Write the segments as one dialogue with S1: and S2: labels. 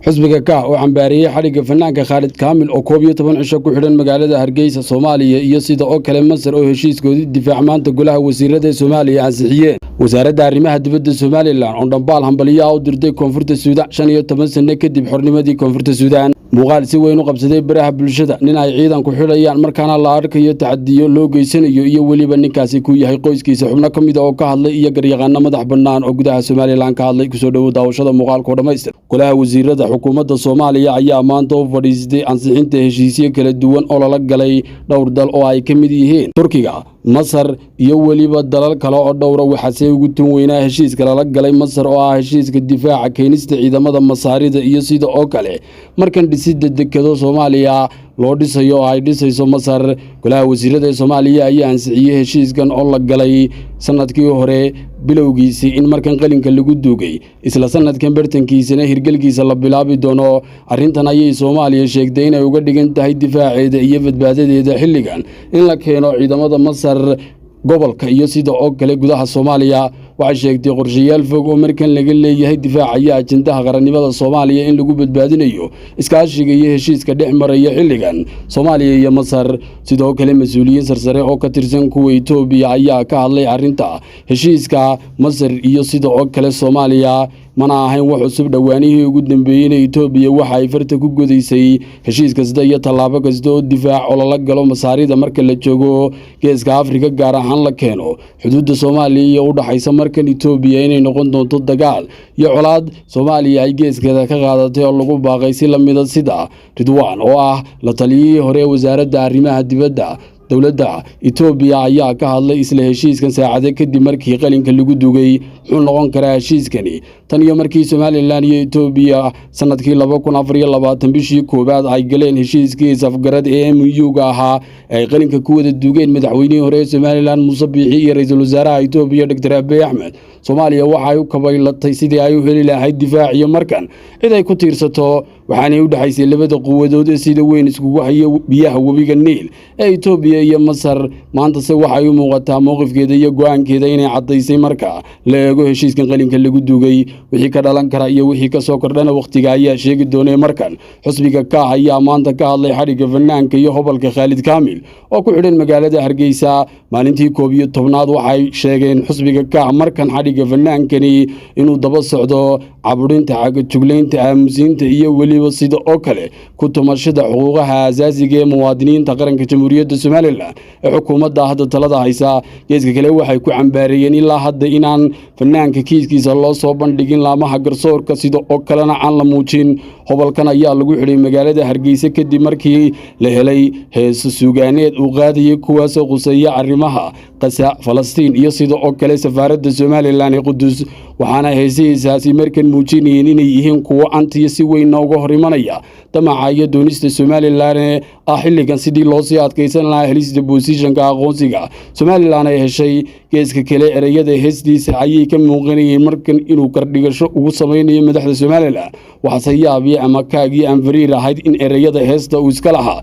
S1: xisbiga ka oo cambaariyay xariga fanaanka Khalid Kaamil oo 12 cisho ku xidhan magaalada Hargeysa Soomaaliya iyo sida oo kale Masar oo heshiiskoodii difaac maanta golaha wasiirada Soomaaliya ansixiyeen wasaaradda arrimaha dibadda Soomaaliland oo dhambaal hambaliyo u dirtay koonfurta Suudaan 15 sano kadib xornimadii koonfurta Suudaan muuqaal si weyn u qabsaday baraha bulshada nin ay ciidan ku xidhayaan markaana la arkayo tacadiyo loo geysanayo iyo waliba ninkaasi ku yahay qoyskiisa xubno kamid oo ka hadlay iyo garyaqaano madax bannaan oo gudaha Soomaaliland ka hadlay kusoo dhaw daawashada muuqaalka dhameystir golaha wasiirada xukuumadda Soomaaliya ayaa maanta u fadhiistay ansixinta heshiisyo kala duwan oo la galay dhowr dal oo ay kamid yihiin Turkiga Masar iyo waliba dalal kale oo dhowr waxaasay ugu tun weynaa heshiiska la galay Masar oo ah heshiiska difaaca keenista ciidamada Masaarida iyo sida oo kale markan dhisidda dekedo Soomaaliya loo dhisayo ay dhisayso Masar golaha wasiirada Soomaaliya ayaa ansixiyay heshiiskan oo la galay sanadkii hore bilowgiisii in markan qalinka lagu duugay isla sanadkan bartankiisana hirgalkiisa la bilaabi doono arintan ayay Soomaaliya sheegtay inay uga dhigan tahay difaaceeda iyo badbaadadeeda xilligan in la keeno ciidamada Masar gobolka iyo sida oo kale gudaha Soomaaliya waxay sheegtay qorshayaal fog oo markan laga leeyahay difaaca ajandaha qarannimada Soomaaliya in lagu badbaadinayo iskaashiga iyo heshiiska dhex maraya xilligan Soomaaliya iyo Masar sidoo kale mas'uuliyiin sarsare oo ka tirsan kuwa Itoobiya ayaa ka hadlay arinta heshiiska Masar iyo sida oo kale Soomaaliya mana ahayn wax cusub dhawaanihii ugu dambeeyay Itoobiya waxa ay farta ku godaysay heshiis kasta iyo tallaabo kasta oo difaac oo la galo Masaarida marka la joogo geeska Afrika gaar ahaan la keeno xuduudda Soomaaliya u dhaxaysa markan Itoobiya inay noqon doonto dagaal iyo colaad Soomaaliya ay geeskeeda ka qaadatay oo lagu baaqay si la mid ah sida Ridwaan oo ah la taliyay hore wasaaradda arrimaha dibadda dawladda Itoobiya ayaa ka hadlay isla heshiiskan saacado kadib markii qalinka lagu dugay wuxuu noqon karaa heshiiskani tan iyo markii Soomaaliland iyo Itoobiya sanadkii 2024 bishii koobaad ay galeen heshiiskii safgarad ee MOU-ga ahaa ay qalinka ku wada dugeen madaxweynihii hore Soomaaliland Muuse Biixi iyo ra'iisul wasaaraha Itoobiya Dr. Abiy Ahmed Soomaaliya waxay u kabaylatay sidii ay u heli lahayd difaac iyo markan cid ay ku tiirsato waxaanay u dhaxaysay labada quwadood ee sida weyn iskugu haya biyaha webiga Niil ee Itoobiya iyo Masar maanta se waxay u muuqataa mowqifkeeda iyo go'aankeeda inay cadaysay marka la eego heshiiskan qalinka lagu dugay wixii ka dhalan kara iyo wixii ka soo kordhana waqtiga ayaa sheegi doonay markan xisbiga ka ayaa maanta ka hadlay xariga fanaanka iyo hobalka Khalid Kaamil oo ku xidhan magaalada Hargeysa maalintii 12aad waxay sheegeen xisbiga ka markan xariga fanaankani inuu daba socdo caburinta cagajugleynta aamusiinta iyo waliba sida oo kale ku tumashada xuquuqaha aasaasiga ee muwaadiniinta qaranka Jamhuuriyadda Soomaaliland ee xukuumadda hadda talada haysa geeska kale waxay ku cambaarayeen ilaa hadda inaan fanaanka kiiskiisa loo soo bandhigin laamaha garsoorka sida oo kalena aan la muujin hobalkan ayaa lagu xidhay magaalada Hargeysa kadib markii la helay heeso suugaaneed uu qaadayay kuwaas oo quseeya arrimaha qasa Falastiin iyo sida oo kale safaaradda Soomaaliland ee Qudus waxaana heesihiisaasi markan muujinayeen inay yihiin kuwo antiyo si weyn uga hor imanaya damaca iyo doonista Soomaaliland ah xilligan sidii loo sii adkeysan lahaa helista positionka aqoonsiga Soomaaliland ay heshay geeska kale erayada heestiisa ayay ka muuqanayeen markan inuu kordhigasho ugu sameynayo madaxda Soomaaliland waxaase yaabiye ama kaagii aan fariir ahayd in erayada heesta uu iska lahaa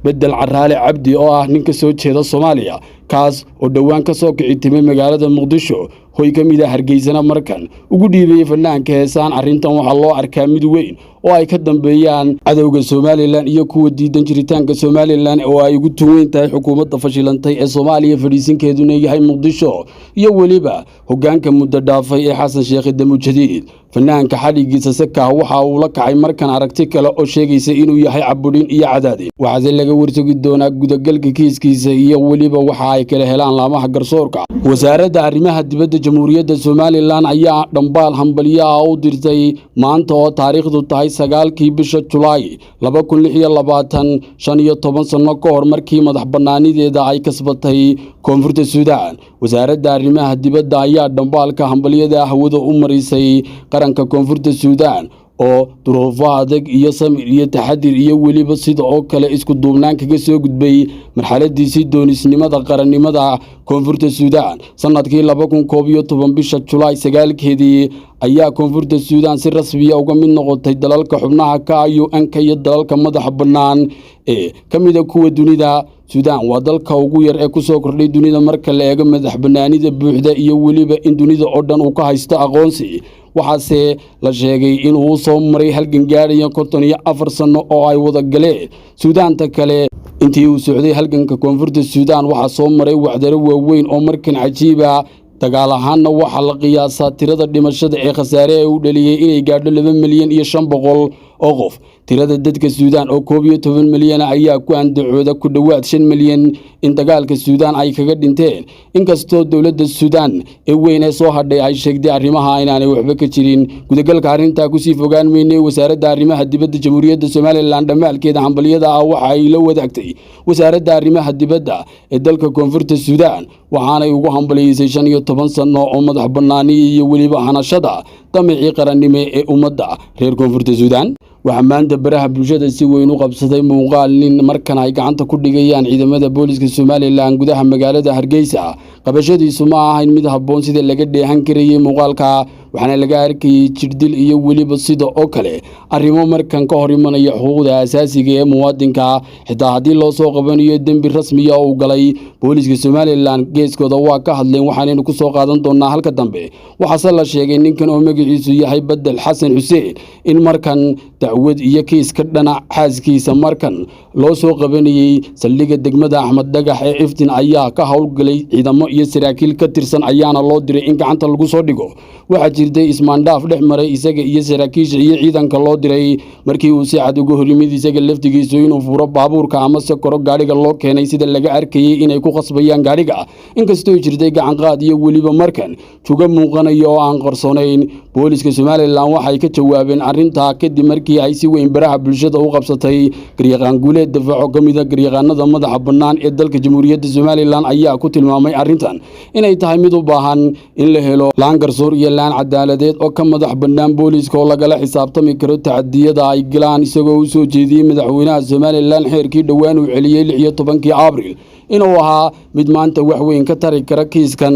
S1: bedel Caraale Cabdi oo ah ninka soo jeeda Soomaaliya kaas oo dhawaan ka soo kici timay magaalada Muqdisho hoy kamid ah Hargeysana markan ugu dhiibay fanaanka heesaan arintan waxa loo arkaa mid weyn oo ay ka dambeeyaan cadawga Soomaaliland iyo kuwa diidan jiritaanka Soomaaliland oo ay ugu tuweyn tahay xukuumadda fashilantay ee Soomaaliya fadhiisinkeeduna yahay Muqdisho iyo waliba hoggaanka muddo dhaafay ee Xasan Sheekh Damuujadiid fanaanka xaligiisa saka waxa uu la kacay markan aragti kale oo sheegaysa inuu yahay caburin iyo cadaadin waxa laga wartagi doonaa gudagalka kiiskiisa iyo waliba waxa ay kala helaan laamaha garsoorka wasaaradda arrimaha dibadda Jamhuuriyadda Soomaaliland ayaa dhambaal hambaliyo u dirtay maanta oo taariikhdu tahay 9kii bisha Julaay 2026 15 sano ka hor markii madax bannaanideeda ay kasbatay koonfurta Suudaan wasaaradda arrimaha dibadda ayaa dhambaalka hambaliyada hawada u marisay qaranka koonfurta Suudaan oo duruufo adag iyo samir iyo taxadir iyo waliba sida oo kale isku duubnaan kaga soo gudbay marxaladiisii doonisnimada qarannimada koonfurta Suudaan sanadkii 2011 bisha Julaay 9keedii ayaa koonfurta Suudaan si rasmi ah uga mid noqotay dalalka xubnaha ka UN-ka iyo dalalka madax bannaan ee kamid ah kuwa dunida Suudaan waa dalka ugu yar ee ku soo kordhay dunida marka la eego madax bannaanida buuxda iyo waliba in dunida oo dhan uu ka haysto aqoonsi waxaase la sheegay inuu soo maray halgan gaadhaya 54 sano oo ay wada galeen Suudaanta kale intii uu socday halganka koonfurta Suudaan waxaa soo maray wacdaro waaweyn oo markan cajiib ah dagaal ahaanna waxaa la qiyaasaa tirada dhimashada ee khasaare ee uu dhaliyay inay gaadho 2,500,000 oo qof tirada dadka Suudaan oo 12 milyan ayaa ku andacooda ku dhawaad 5 milyan in dagaalka Suudaan ay kaga dhinteen inkastoo dawladda Suudaan ee weyn ee soo hadhay ay sheegtay arrimaha inaanay waxba ka jirin gudagalka arrinta ku sii fogaan meynay wasaaradda arrimaha dibadda Jamhuuriyadda Soomaaliland dhamaalkeeda hambaliyada ah waxa ay la wadaagtay wasaaradda arrimaha dibadda ee dalka koonfurta Suudaan waxaanay ugu hambaliyeysay 15 sano oo madax bannaani iyo waliba hanashada damicii qarannimo ee ummadda reer koonfurta Suudaan waxa maanta baraha bulshada si weyn u qabsaday muuqaal nin markan ay gacanta ku dhigayaan ciidamada booliska Soomaaliland gudaha magaalada Hargeysa qabashadiisu ma ahayn mid habboon sida laga dheehan karayay muuqaalka waxaana laga arkayay jirdil iyo waliba sida oo kale arrimo markan ka hor imanaya xuquuqda asaasiga ee muwaadinka xitaa haddii loo soo qabanayo dambi rasmi ah oo galay booliska Soomaaliland geeskooda waa ka hadleen waxaanaynu ku soo qaadan doonaa halka dambe waxaase la sheegay ninkan oo magaciisu yahay Badal Xasan Xuseen in markan dacwad iyo kiis ka dhanac xaaskiisa markan loo soo qabanayay saldhigga degmada Axmed Dhagax ee Iftiin ayaa ka howlgalay ciidamo iyo saraakiil ka tirsan ayaana loo diray in gacanta lagu soo dhigo waxa jirtay ismaandhaaf dhex maray isaga iyo saraakiisha iyo ciidanka loo diray markii uu si cad uga horimid isaga laftigiisu inuu furo baabuurka ama se koro gaadhiga loo keenay sida laga arkayay inay ku qasbayaan gaadhiga inkastoo jirtay gacan qaad iyo waliba markan tuga muuqanaya oo aan qarsoonayn booliska Soomaaliland waxay ka jawaabeen arrinta kadib markii ay si weyn baraha bulshada u qabsatay garyaqaan guuleed difaaco kamid ah garyaqaanada madaxa bannaan ee dalka Jamhuuriyadda Soomaaliland ayaa ku tilmaamay arrintan inay tahay mid u baahan in la helo laan garsoor iyo laan cadaaladeed oo ka madax bannaan booliska oo lagala xisaabtami karo tacadiyada ay galaan isagoo u soo jeediyay madaxweynaha Soomaaliland xeerkii dhawaan uu celiyay 16 Abriil inuu ahaa mid maanta wax weyn ka tari kara kiiskan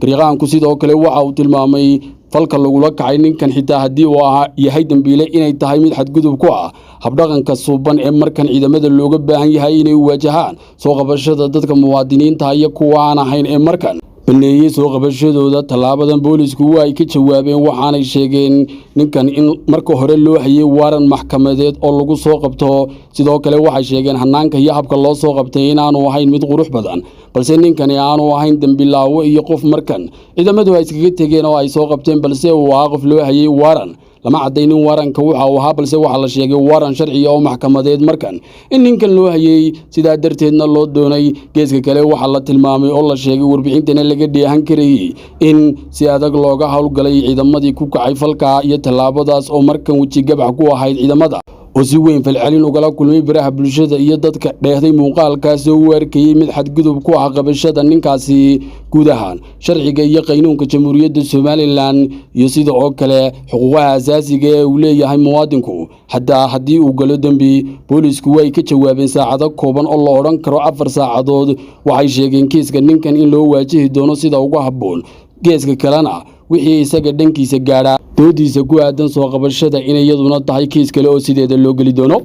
S1: garyaqaanku sidoo kale waxa uu tilmaamay falka lagula kacay ninkan xitaa haddii uu yahay dambiile inay tahay mid xadgudub ku ah habdhaqanka suuban ee markan ciidamada looga baahan yahay inay wajahaan soo qabashada dadka muwaadiniinta iyo kuwa aan ahayn ee markan baneeyay soo qabashadooda talaabadan boolisku ay ka jawaabeen waxaanay sheegeen ninkan in marka hore loo hayay waaran maxkamadeed oo lagu soo qabto sidoo kale waxay sheegeen hanaanka iyo habka loo soo qabtay inaanu ahayn mid qurux badan balse ninkan aanu ahayn dambilaawo iyo qof markan ciidamadu ay iskaga tageen oo ay soo qabteen balse uu ahaa qof loo hayay waaran lama cadaynin waranka waxa uu ahaa balse waxa la sheegay waran sharci oo maxkamadeed markan in ninkan loo hayay sida darteedna loo doonay geeska kale waxa la tilmaamay oo la sheegay warbixintana laga dheehan karayay in si adag looga howlgalay ciidamadii ku kacay falka iyo talaabadaas oo markan waji gabax ku ahayd ciidamada oo si weyn falcelin ugala kulmay baraha bulshada iyo dadka dheehday muuqaalkaas oo u arkayay mid xadgudub ku ah qabashada ninkaasi guud ahaan sharciga iyo qaynuunka Jamhuuriyadda Soomaaliland iyo sida oo kale xuquuqaha asaasiga ee uu leeyahay muwaadinku hataa haddii uu galo dambi boolisku way ka jawaabeen saacado kooban oo la oran karo 4 saacadood waxay sheegeen kiiska ninkan in loo waajihi doono sida ugu habboon geeska kalena wixii isaga dhankiisa gaadha doodiisa ku aadan soo qabashada inay iyaduna tahay kiis kale oo sideeda loo gali doono